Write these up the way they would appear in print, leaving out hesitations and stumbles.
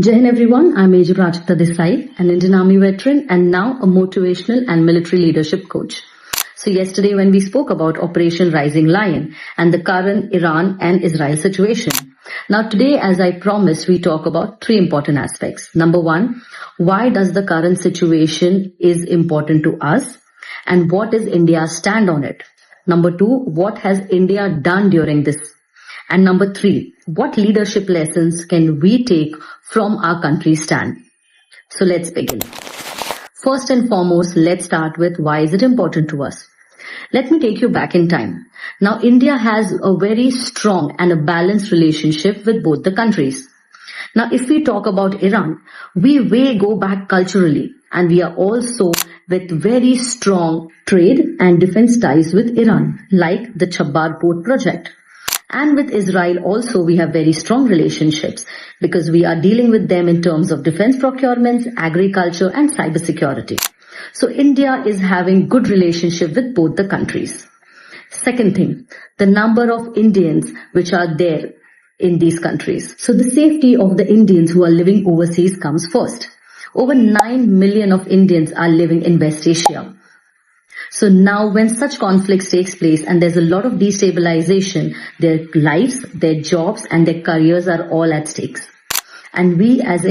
Jai Hind everyone, I'm Major Prajakta Desai, an Indian Army veteran and now a motivational and military leadership coach. So yesterday when we spoke about Operation Rising Lion and the current Iran and Israel situation. Now today, as I promised, we talk about three important aspects. Number one, why does the current situation is important to us and what is India's stand on it? Number two, what has India done during this? And number three, what leadership lessons can we take from our country's stand? So let's begin. First and foremost, let's start with why is it important to us? Let me take you back in time. Now, India has a very strong and a balanced relationship with both the countries. Now, if we talk about Iran, we way go back culturally and we are also with very strong trade and defense ties with Iran, like the Chabbar Port project. And with Israel also we have very strong relationships because we are dealing with them in terms of defense procurements, agriculture and cybersecurity. So India is having good relationship with both the countries. Second thing, the number of Indians which are there in these countries. So the safety of the Indians who are living overseas comes first. Over 9 million of Indians are living in West Asia. So now when such conflicts takes place and there's a lot of destabilization, their lives, their jobs and their careers are all at stakes. And we as the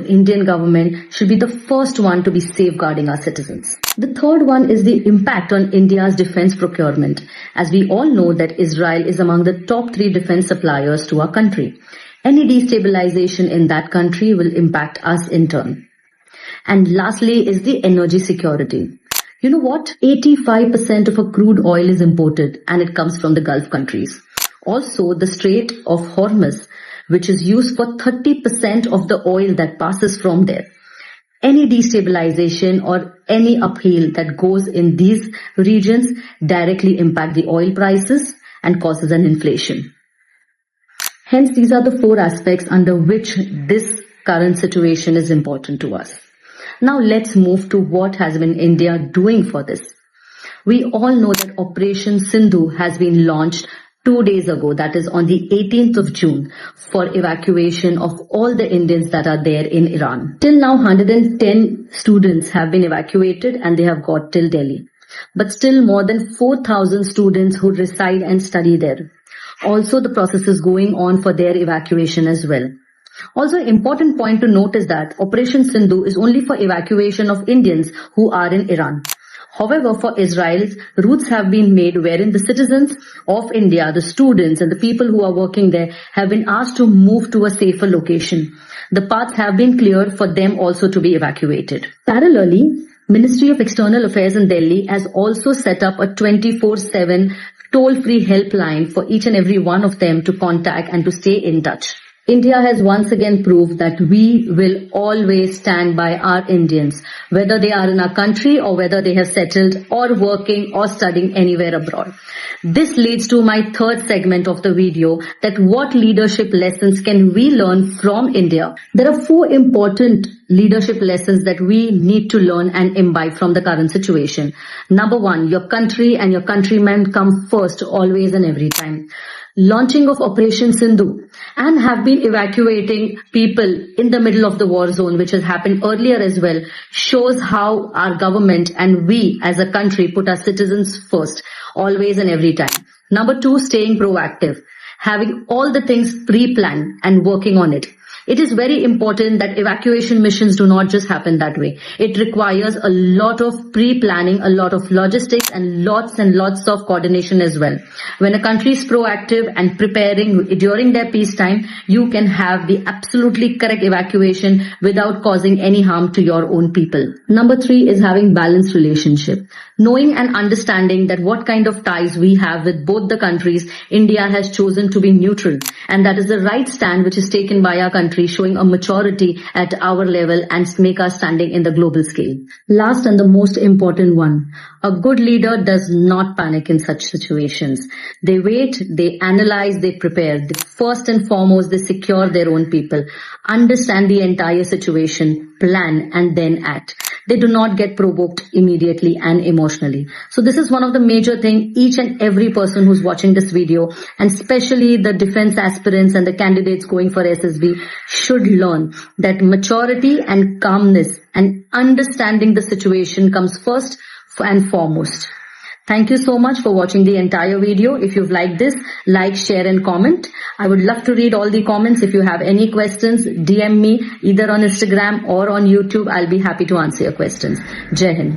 Indian government should be the first one to be safeguarding our citizens. The third one is the impact on India's defense procurement. As we all know that Israel is among the top 3 defense suppliers to our country. Any destabilization in that country will impact us in turn. And lastly is the energy security. You know what? 85% of a crude oil is imported and it comes from the Gulf countries. Also, the Strait of Hormuz, which is used for 30% of the oil that passes from there. Any destabilization or any upheaval that goes in these regions directly impact the oil prices and causes an inflation. Hence, these are the 4 aspects under which this current situation is important to us. Now let's move to what has been India doing for this. We all know that Operation Sindhu has been launched 2 days ago, that is on the 18th of June, for evacuation of all the Indians that are there in Iran. Till now, 110 students have been evacuated and they have got till Delhi. But still more than 4,000 students who reside and study there. Also, the process is going on for their evacuation as well. Also, important point to note is that Operation Sindhu is only for evacuation of Indians who are in Iran. However, for Israel, routes have been made wherein the citizens of India, the students and the people who are working there have been asked to move to a safer location. The paths have been cleared for them also to be evacuated. Parallelly, Ministry of External Affairs in Delhi has also set up a 24/7 toll-free helpline for each and every one of them to contact and to stay in touch. India has once again proved that we will always stand by our Indians, whether they are in our country or whether they have settled or working or studying anywhere abroad. This leads to my third segment of the video, that what leadership lessons can we learn from India? There are 4 important leadership lessons that we need to learn and imbibe from the current situation. Number 1, your country and your countrymen come first always and every time. Launching of Operation Sindhu and have been evacuating people in the middle of the war zone, which has happened earlier as well, shows how our government and we as a country put our citizens first, always and every time. Number 2, staying proactive, having all the things pre-planned and working on it. It is very important that evacuation missions do not just happen that way. It requires a lot of pre-planning, a lot of logistics and lots of coordination as well. When a country is proactive and preparing during their peacetime, you can have the absolutely correct evacuation without causing any harm to your own people. Number 3 is having balanced relationship. Knowing and understanding that what kind of ties we have with both the countries, India has chosen to be neutral. And that is the right stand which is taken by our country, showing a maturity at our level and make us standing in the global scale. Last and the most important one, a good leader does not panic in such situations. They wait, they analyze, they prepare. First and foremost, they secure their own people, understand the entire situation, plan and then act. They do not get provoked immediately and emotionally. So this is one of the major things each and every person who's watching this video, and especially the defense aspirants and the candidates going for SSB, should learn that maturity and calmness and understanding the situation comes first and foremost. Thank you so much for watching the entire video. If you've liked this, like, share and comment. I would love to read all the comments. If you have any questions, DM me either on Instagram or on YouTube. I'll be happy to answer your questions. Jai Hind.